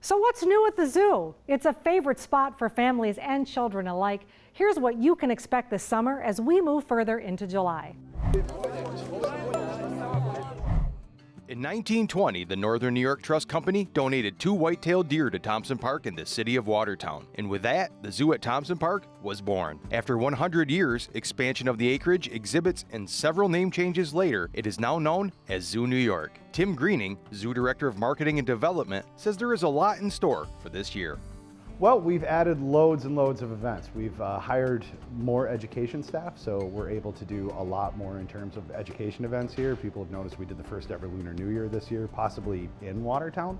So what's new at the zoo? It's a favorite spot for families and children alike. Here's what you can expect this summer as we move further into July. In 1920, the Northern New York Trust Company donated 2 white-tailed deer to Thompson Park in the city of Watertown. And with that, the zoo at Thompson Park was born. After 100 years, expansion of the acreage, exhibits, and several name changes later, it is now known as Zoo New York. Tim Greening, Zoo Director of Marketing and Development, says there is a lot in store for this year. Well, we've added loads and loads of events. We've hired more education staff, so we're able to do a lot more in terms of education events here. People have noticed we did the first ever Lunar New Year this year, possibly in Watertown.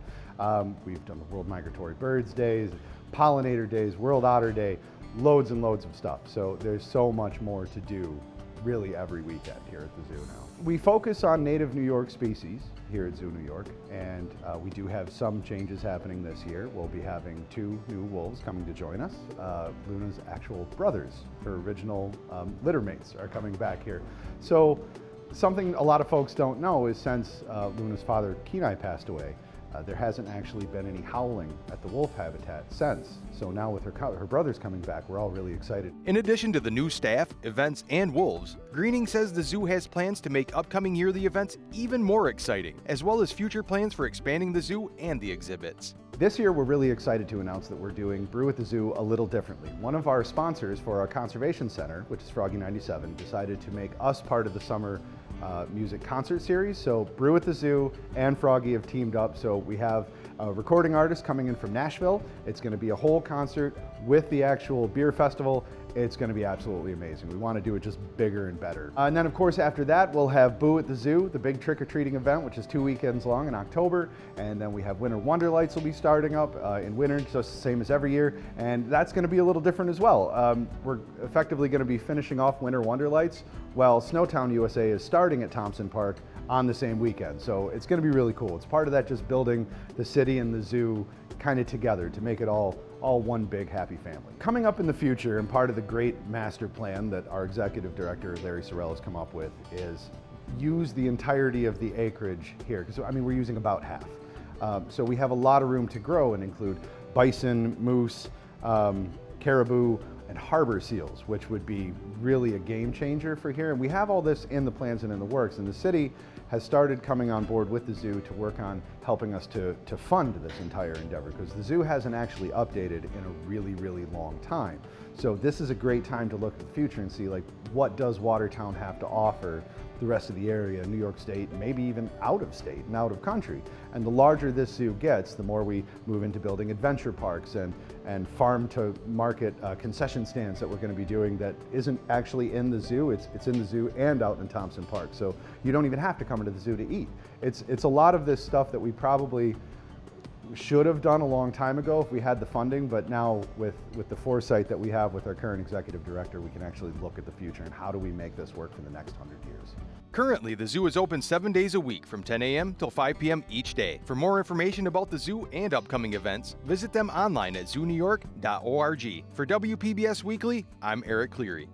We've done the World Migratory Birds Days, Pollinator Days, World Otter Day, loads and loads of stuff. So there's so much more to do really every weekend here at the zoo now. We focus on native New York species here at Zoo New York, and we do have some changes happening this year. We'll be having 2 new wolves coming to join us. Luna's actual brothers, her original litter mates, are coming back here. So something a lot of folks don't know is since Luna's father Kenai passed away, there hasn't actually been any howling at the wolf habitat since. So now with her brothers coming back, we're all really excited. In addition to the new staff, events, and wolves, Greening says the zoo has plans to make upcoming yearly events even more exciting, as well as future plans for expanding the zoo and the exhibits. This year, we're really excited to announce that we're doing Brew at the Zoo a little differently. One of our sponsors for our conservation center, which is Froggy 97, decided to make us part of the summer music concert series. So Brew at the Zoo and Froggy have teamed up. So we have a recording artist coming in from Nashville. It's going to be a whole concert with the actual beer festival. It's going to be absolutely amazing. We want to do it just bigger and better. And then of course after that we'll have Boo at the Zoo, the big trick-or-treating event, which is 2 weekends long in October. And then we have Winter Wonder Lights will be starting up in winter, just the same as every year. And that's going to be a little different as well. We're effectively going to be finishing off Winter Wonder Lights while Snowtown USA is starting at Thompson Park on the same weekend. So it's going to be really cool. It's part of that just building the city and the zoo kind of together to make it all one big happy family. Coming up in the future, and part of the great master plan that our executive director Larry Sorrell has come up with, is use the entirety of the acreage here, because I mean we're using about half. So we have a lot of room to grow and include bison, moose, caribou, and harbor seals, which would be really a game changer for here. And we have all this in the plans and in the works, and the city has started coming on board with the zoo to work on helping us to fund this entire endeavor, because the zoo hasn't actually updated in a really, really long time. So this is a great time to look at the future and see, like, what does Watertown have to offer the rest of the area, New York State, maybe even out of state and out of country. And the larger this zoo gets, the more we move into building adventure parks and farm to market concession stands that we're going to be doing that isn't actually in the zoo. It's in the zoo and out in Thompson Park. So you don't even have to come into the zoo to eat. It's a lot of this stuff that we probably should have done a long time ago if we had the funding, but now with the foresight that we have with our current executive director, we can actually look at the future and how do we make this work for the next 100 years. Currently, the zoo is open 7 days a week from 10 a.m. till 5 p.m. each day. For more information about the zoo and upcoming events, visit them online at zoonewyork.org. For WPBS Weekly, I'm Eric Cleary.